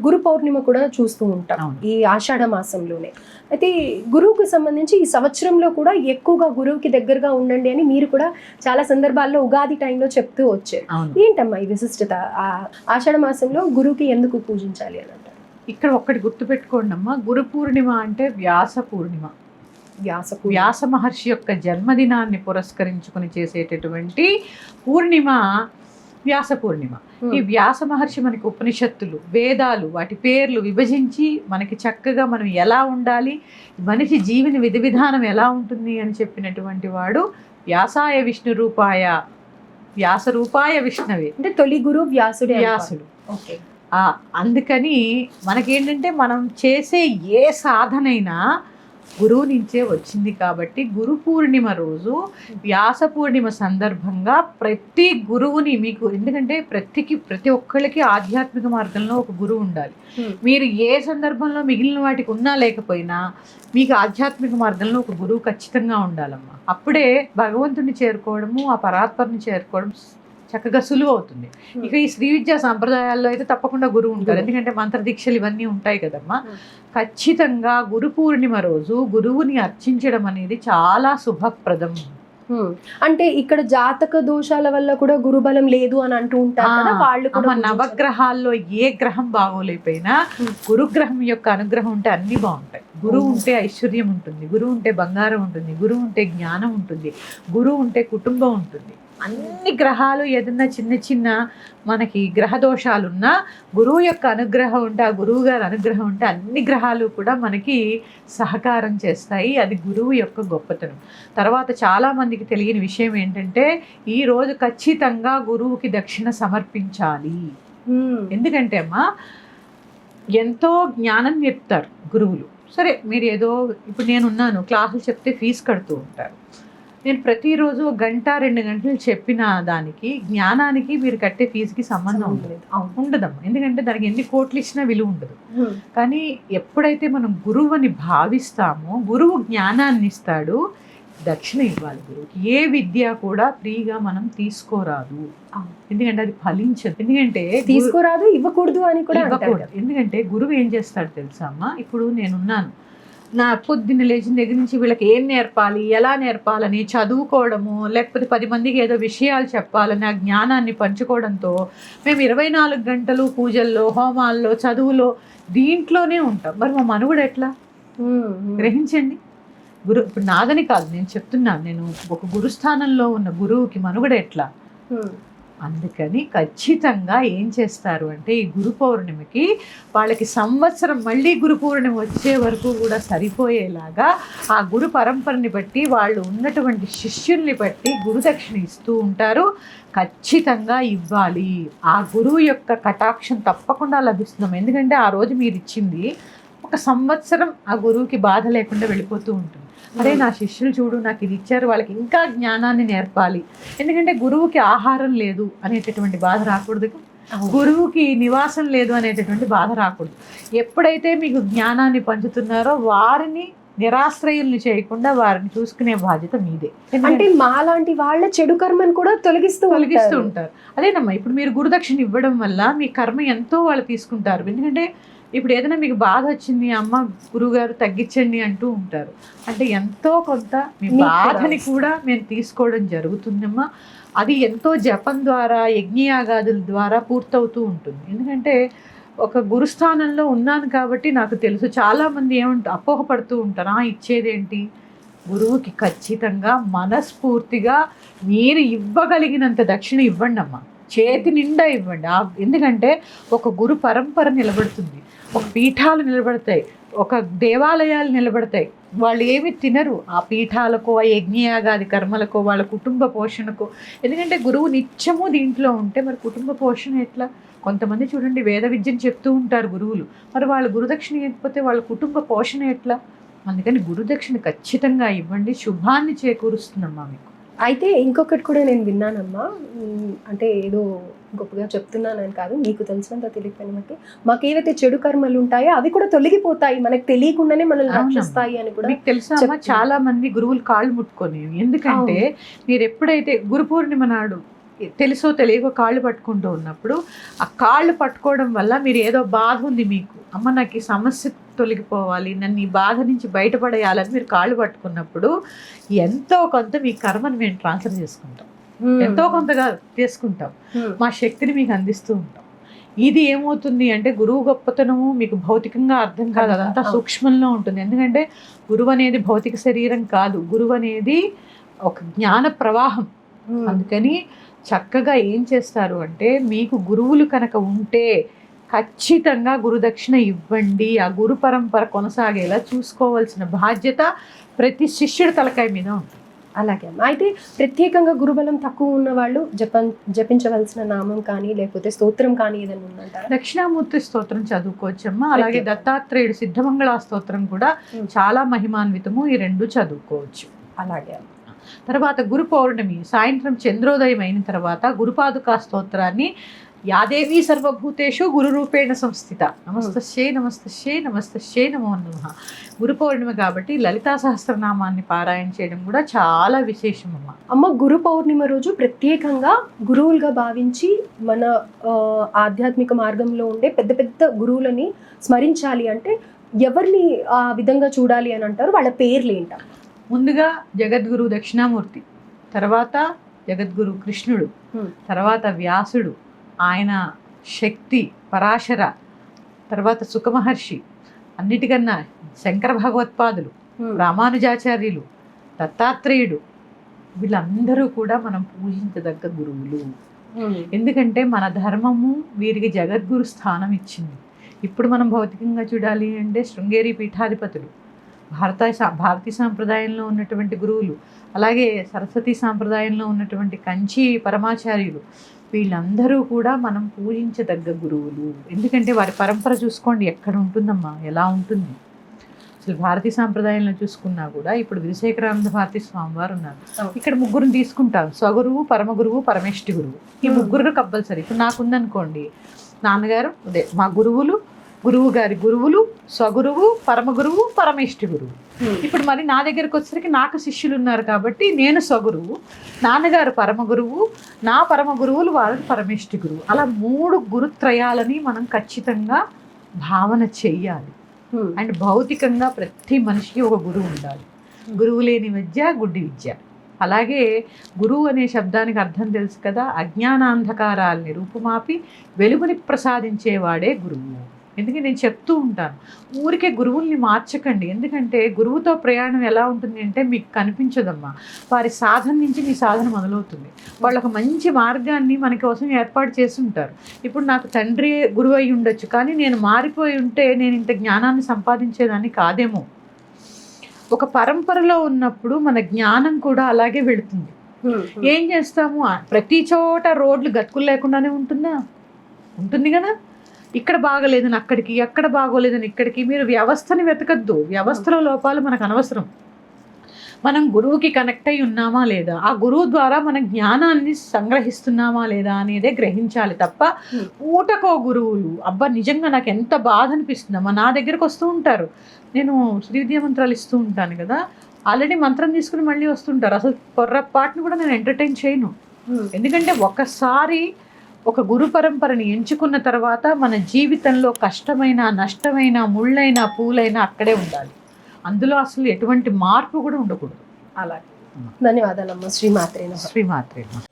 గురు పౌర్ణిమ కూడా చూస్తూ ఉంటాం ఈ ఆషాఢ మాసంలోనే. అయితే గురువుకి సంబంధించి ఈ సంవత్సరంలో కూడా ఎక్కువగా గురువుకి దగ్గరగా ఉండండి అని మీరు కూడా చాలా సందర్భాల్లో ఉగాది టైంలో చెప్తూ వచ్చారు. ఏంటమ్మా ఈ విశిష్టత? ఆషాఢ మాసంలో గురువుకి ఎందుకు పూజించాలి అని అంటారు? ఇక్కడ ఒక్కటి గుర్తుపెట్టుకోండి అమ్మా, గురు పూర్ణిమ అంటే వ్యాస పూర్ణిమ. వ్యాస మహర్షి యొక్క జన్మదినాన్ని పురస్కరించుకుని చేసేటటువంటి పూర్ణిమ వ్యాస పూర్ణిమ. ఈ వ్యాస మహర్షి మనకి ఉపనిషత్తులు, వేదాలు, వాటి పేర్లు విభజించి మనకి చక్కగా మనం ఎలా ఉండాలి, మనిషి జీవన విధి విధానం ఎలా ఉంటుంది అని చెప్పినటువంటి వాడు వ్యాసాయ విష్ణు రూపాయ, వ్యాస రూపాయ విష్ణవే. అంటే తొలి గురు వ్యాసుడు. ఓకే. అందుకని మనకేంటంటే మనం చేసే ఏ సాధనైనా గురువు నుంచే వచ్చింది కాబట్టి గురు పూర్ణిమ రోజు, వ్యాస పూర్ణిమ సందర్భంగా ప్రతి గురువుని మీకు, ఎందుకంటే ప్రతి ఒక్కళ్ళకి ఆధ్యాత్మిక మార్గంలో ఒక గురువు ఉండాలి. మీరు ఏ సందర్భంలో మిగిలిన వాటికి ఉన్నా లేకపోయినా మీకు ఆధ్యాత్మిక మార్గంలో ఒక గురువు ఖచ్చితంగా ఉండాలమ్మా. అప్పుడే భగవంతుని చేరుకోవడము, ఆ పరాత్పరిని చేరుకోవడం చక్కగా సులువు అవుతుంది. ఇక ఈ శ్రీ విద్యా సంప్రదాయాల్లో అయితే తప్పకుండా గురువు ఉంటారు, ఎందుకంటే మంత్రదీక్షలు ఇవన్నీ ఉంటాయి కదమ్మా. ఖచ్చితంగా గురు పూర్ణిమ రోజు గురువుని అర్చించడం అనేది చాలా శుభప్రదం. అంటే ఇక్కడ జాతక దోషాల వల్ల కూడా గురుబలం లేదు అని అంటూ ఉంటారు కదా వాళ్ళు కూడా. నవగ్రహాల్లో ఏ గ్రహం బాగోలేకపోయినా గురుగ్రహం యొక్క అనుగ్రహం ఉంటే అన్ని బాగుంటాయి. గురువు ఉంటే ఐశ్వర్యం ఉంటుంది, గురువు ఉంటే బంగారం ఉంటుంది, గురువు ఉంటే జ్ఞానం ఉంటుంది, గురువు ఉంటే కుటుంబం ఉంటుంది. అన్ని గ్రహాలు ఏదన్నా చిన్న చిన్న మనకి గ్రహ దోషాలున్నా గురువు యొక్క అనుగ్రహం ఉంటే, ఆ గురువు గారి అనుగ్రహం ఉంటే అన్ని గ్రహాలు కూడా మనకి సహకారం చేస్తాయి. అది గురువు యొక్క గొప్పతనం. తర్వాత చాలామందికి తెలియని విషయం ఏంటంటే ఈరోజు ఖచ్చితంగా గురువుకి దక్షిణ సమర్పించాలి. ఎందుకంటే అమ్మా ఎంతో జ్ఞానం చెప్తారు గురువులు. సరే, మీరు ఏదో ఇప్పుడు నేనున్నాను, క్లాసులు చెప్తే ఫీజు కడుతూ ఉంటారు. నేను ప్రతిరోజు 1-2 గంటలు చెప్పిన దానికి, జ్ఞానానికి మీరు కట్టే ఫీజుకి సంబంధం ఉండదమ్మా. ఎందుకంటే దానికి ఎన్ని కోట్లు ఇచ్చినా విలువ ఉండదు. కానీ ఎప్పుడైతే మనం గురువుని భావిస్తామో, గురువు జ్ఞానాన్ని ఇస్తాడు, దక్షిణ ఇవ్వాలి గురువుకి. ఏ విద్య కూడా ఫ్రీగా మనం తీసుకోరాదు, ఎందుకంటే అది ఫలించదు. ఎందుకంటే తీసుకోరాదు, ఇవ్వకూడదు అని కూడా ఇవ్వకూడదు. ఎందుకంటే గురువు ఏం చేస్తాడు తెలుసా అమ్మా, ఇప్పుడు నేనున్నాను, నా పొద్దున్న లేచిన దగ్గర నుంచి వీళ్ళకి ఏం నేర్పాలి, ఎలా నేర్పాలని చదువుకోవడము, లేకపోతే 10 మందికి ఏదో విషయాలు చెప్పాలని ఆ జ్ఞానాన్ని పంచుకోవడంతో మేము 24 గంటలు పూజల్లో, హోమాల్లో, చదువులో, దీంట్లోనే ఉంటాం. మరి మా మనుగడ ఎట్లా? గ్రహించండి. ఇప్పుడు నాదని కాదు నేను చెప్తున్నాను, నేను ఒక గురుస్థానంలో ఉన్న గురువుకి మనుగడ ఎట్లా? అందుకని ఖచ్చితంగా ఏం చేస్తారు అంటే ఈ గురు పౌర్ణమికి వాళ్ళకి సంవత్సరం మళ్ళీ గురు పౌర్ణమి వచ్చే వరకు కూడా సరిపోయేలాగా ఆ గురు పరంపరని బట్టి, వాళ్ళు ఉన్నటువంటి శిష్యుల్ని బట్టి గురుదక్షిణ ఇస్తూ ఉంటారు. ఖచ్చితంగా ఇవ్వాలి. ఆ గురువు యొక్క కటాక్షం తప్పకుండా లభిస్తున్నాం. ఎందుకంటే ఆ రోజు మీరు ఇచ్చింది ఒక సంవత్సరం ఆ గురువుకి బాధ లేకుండా వెళ్ళిపోతూ ఉంటుంది. అరే నా శిష్యులు చూడు, నాకు ఇది ఇచ్చారు, వాళ్ళకి ఇంకా జ్ఞానాన్ని నేర్పాలి. ఎందుకంటే గురువుకి ఆహారం లేదు అనేటటువంటి బాధ రాకూడదు, గురువుకి నివాసం లేదు అనేటటువంటి బాధ రాకూడదు. ఎప్పుడైతే మీకు జ్ఞానాన్ని పంచుతున్నారో వారిని నిరాశ్రయుల్ని చేయకుండా వారిని చూసుకునే బాధ్యత మీదే. అంటే మాలాంటి వాళ్ళ చెడు కర్మను కూడా తొలగిస్తూ ఉంటారు. అదేనమ్మా, ఇప్పుడు మీరు గురుదక్షిణ ఇవ్వడం వల్ల మీ కర్మ ఎంతో వాళ్ళు తీసుకుంటారు. ఎందుకంటే ఇప్పుడు ఏదైనా మీకు బాధ వచ్చింది, అమ్మ గురువుగారు తగ్గించండి అంటూ ఉంటారు, అంటే ఎంతో కొంత మీ బాధని కూడా మేము తీసుకోవడం జరుగుతుందమ్మా. అది ఎంతో జపం ద్వారా, యజ్ఞయాగాదుల ద్వారా పూర్తవుతూ ఉంటుంది. ఎందుకంటే ఒక గురుస్థానంలో ఉన్నాను కాబట్టి నాకు తెలుసు. చాలామంది అపోహపడుతూ ఉంటారు, ఇచ్చేదేంటి? గురువుకి ఖచ్చితంగా మనస్ఫూర్తిగా మీరు ఇవ్వగలిగినంత దక్షిణ ఇవ్వండి అమ్మా, చేతి నిండా ఇవ్వండి. ఎందుకంటే ఒక గురు పరంపర నిలబడుతుంది, ఒక పీఠాలు నిలబడతాయి, ఒక దేవాలయాలు నిలబడతాయి. వాళ్ళు ఏమి తినరు ఆ పీఠాలకో, ఆ యజ్ఞయాగాది కర్మలకో, వాళ్ళ కుటుంబ పోషణకో. ఎందుకంటే గురువు నిత్యము దీంట్లో ఉంటే మరి కుటుంబ పోషణ ఎట్లా? కొంతమంది చూడండి వేద విద్యను చెప్తూ ఉంటారు గురువులు, మరి వాళ్ళ గురుదక్షిణ ఇవ్వకపోతే వాళ్ళ కుటుంబ పోషణ ఎట్లా? అందుకని గురుదక్షిణ ఖచ్చితంగా ఇవ్వండి, శుభాన్ని చేకూరుస్తుందమ్మా మీకు. అయితే ఇంకొకటి కూడా నేను విన్నానమ్మా, అంటే ఏదో గొప్పగా చెప్తున్నానని కాదు, మీకు తెలిసినంత తెలియకపోయిన బట్టి మాకు ఏవైతే చెడు కర్మలు ఉంటాయో అవి కూడా తొలగిపోతాయి, మనకు తెలియకుండానే మనల్ని రక్షిస్తాయి అని కూడా మీకు తెలుసా? చాలా మంది గురువులు కాళ్ళు ముట్టుకొని, ఎందుకంటే మీరు ఎప్పుడైతే గురు పూర్ణిమ నాడు తెలుసో తెలియకో కాళ్ళు పట్టుకుంటూ ఉన్నప్పుడు ఆ కాళ్ళు పట్టుకోవడం వల్ల మీరు ఏదో బాధ ఉంది మీకు, అమ్మ నాకు ఈ సమస్య తొలగిపోవాలి, నన్ను ఈ బాధ నుంచి బయటపడేయాలని మీరు కాళ్ళు పట్టుకున్నప్పుడు ఎంతో కొంత మీ కర్మను మేము ట్రాన్స్ఫర్ చేసుకుంటాం, ఎంతో కొంతగా చేసుకుంటాం, మా శక్తిని మీకు అందిస్తూ ఉంటాం. ఇది ఏమవుతుంది అంటే గురువు గొప్పతనము మీకు భౌతికంగా అర్థం కాదు, అదంతా సూక్ష్మంలో ఉంటుంది. ఎందుకంటే గురువు అనేది భౌతిక శరీరం కాదు, గురువు అనేది ఒక జ్ఞాన ప్రవాహం. అందుకని చక్కగా ఏం చేస్తారు అంటే మీకు గురువులు కనుక ఉంటే ఖచ్చితంగా గురుదక్షిణ ఇవ్వండి. ఆ గురు పరంపర కొనసాగేలా చూసుకోవాల్సిన బాధ్యత ప్రతి శిష్యుడి తలకాయ మీద ఉంటుంది. అలాగే అమ్మ. అయితే ప్రత్యేకంగా గురుబలం తక్కువ ఉన్న వాళ్ళు జపించవలసిన నామం కానీ లేకపోతే స్తోత్రం కానీ ఏదైనా ఉందంటారా? దక్షిణామూర్తి స్తోత్రం చదువుకోవచ్చమ్మా. అలాగే దత్తాత్రేయుడు సిద్ధమంగళ స్తోత్రం కూడా చాలా మహిమాన్వితము, ఈ రెండు చదువుకోవచ్చు. అలాగే. తర్వాత గురు పౌర్ణమి సాయంత్రం చంద్రోదయం అయిన తర్వాత గురుపాదుకా స్తోత్రాన్ని యాదేవి సర్వభూతేషు గురు రూపేణ సంస్థిత నమస్తశ్యై నమస్తశ్యై నమస్తశ్యై నమో నమః. గురు పౌర్ణమి కాబట్టి లలితా సహస్రనామాన్ని పారాయణ చేయడం కూడా చాలా విశేషమమ్మ. అమ్మ, గురు పౌర్ణిమ రోజు ప్రత్యేకంగా గురువులుగా భావించి మన ఆధ్యాత్మిక మార్గంలో ఉండే పెద్ద పెద్ద గురువులని స్మరించాలి అంటే ఎవరిని ఆ విధంగా చూడాలి అని అంటారు? వాళ్ళ పేర్లు ఏంట? ముందుగా జగద్గురు దక్షిణామూర్తి, తర్వాత జగద్గురు కృష్ణుడు, తర్వాత వ్యాసుడు, ఆయన శక్తి పరాశర, తర్వాత సుఖమహర్షి, అన్నిటికన్నా శంకర భగవత్పాదులు, రామానుజాచార్యులు, దత్తాత్రేయుడు, వీళ్ళందరూ కూడా మనం పూజించదగ్గ గురువులు. ఎందుకంటే మన ధర్మము వీరికి జగద్గురు స్థానం ఇచ్చింది. ఇప్పుడు మనం భౌతికంగా చూడాలి అంటే శృంగేరి పీఠాధిపతులు, భారతీయ సాంప్రదాయంలో ఉన్నటువంటి గురువులు, అలాగే సరస్వతి సాంప్రదాయంలో ఉన్నటువంటి కంచి పరమాచార్యులు, వీళ్ళందరూ కూడా మనం పూజించదగ్గ గురువులు. ఎందుకంటే వారి పరంపర చూసుకోండి ఎక్కడ ఉంటుందమ్మా, ఎలా ఉంటుంది. అసలు భారతీయ సాంప్రదాయంలో చూసుకున్నా కూడా ఇప్పుడు విజయశేఖరానంద భారతీ స్వామి వారు ఉన్నారు. ఇక్కడ ముగ్గురుని తీసుకుంటాం, స్వగురువు, పరమగురువు, పరమేష్టి గురువు. ఈ ముగ్గురు కంపల్సరీ. ఇప్పుడు నాకుందనుకోండి, నాన్నగారు అదే మా గురువులు, గురువు గారి గురువులు, స్వగురువు, పరమగురువు, పరమేష్టి గురువు. ఇప్పుడు మరి నా దగ్గరకు వచ్చేసరికి నాకు శిష్యులు ఉన్నారు కాబట్టి నేను స్వగురువు, నాన్నగారు పరమగురువు, నా పరమ గురువులు వాళ్ళకి పరమేష్టి గురువు. అలా 3 గురుత్రయాలని మనం ఖచ్చితంగా భావన చెయ్యాలి. అండ్ భౌతికంగా ప్రతి మనిషికి ఒక గురువు ఉండాలి. గురువు లేని విద్య గుడ్డి విద్య. అలాగే గురువు అనే శబ్దానికి అర్థం తెలుసు కదా, అజ్ఞానాంధకారాల్ని రూపుమాపి వెలుగుని ప్రసాదించేవాడే గురువు. ఎందుకంటే నేను చెప్తూ ఉంటాను, ఊరికే గురువుల్ని మార్చకండి. ఎందుకంటే గురువుతో ప్రయాణం ఎలా ఉంటుంది అంటే మీకు కనిపించదమ్మా, వారి సాధన నుంచి మీ సాధన మొదలవుతుంది. వాళ్ళు ఒక మంచి మార్గాన్ని మన కోసం ఏర్పాటు చేసి ఉంటారు. ఇప్పుడు నాకు తండ్రి గురువు అయి ఉండొచ్చు, కానీ నేను మారిపోయి ఉంటే నేను ఇంత జ్ఞానాన్ని సంపాదించేదాన్ని కాదేమో. ఒక పరంపరలో ఉన్నప్పుడు మన జ్ఞానం కూడా అలాగే వెళుతుంది. ఏం చేస్తాము, ప్రతి చోట రోడ్లు గతుకులు లేకుండానే ఉంటుందా? ఉంటుంది కదా. ఇక్కడ బాగలేదని అక్కడికి, ఎక్కడ బాగోలేదని ఇక్కడికి. మీరు వ్యవస్థని వెతకద్దు, వ్యవస్థలో లోపాలు మనకు అనవసరం. మనం గురువుకి కనెక్ట్ అయి ఉన్నామా లేదా, ఆ గురువు ద్వారా మన జ్ఞానాన్ని సంగ్రహిస్తున్నామా లేదా అనేదే గ్రహించాలి తప్ప ఊటకో గురువులు అబ్బా నిజంగా నాకు ఎంత బాధ అనిపిస్తుందమ్మా. నా దగ్గరకు వస్తూ ఉంటారు, నేను శ్రీ విద్యా మంత్రాలు ఇస్తూ ఉంటాను కదా, ఆల్రెడీ మంత్రం తీసుకుని మళ్ళీ వస్తుంటారు. అసలు పొర్రపాటును కూడా నేను ఎంటర్టైన్ చేయను. ఎందుకంటే ఒకసారి ఒక గురు పరంపరని ఎంచుకున్న తర్వాత మన జీవితంలో కష్టమైన, నష్టమైన, ముళ్ళైన, పూలైనా అక్కడే ఉండాలి. అందులో అసలు ఎటువంటి మార్పు కూడా ఉండకూడదు. అలాగే. ధన్యవాదాలమ్మా. శ్రీమాత్రేన. శ్రీమాత్రేన.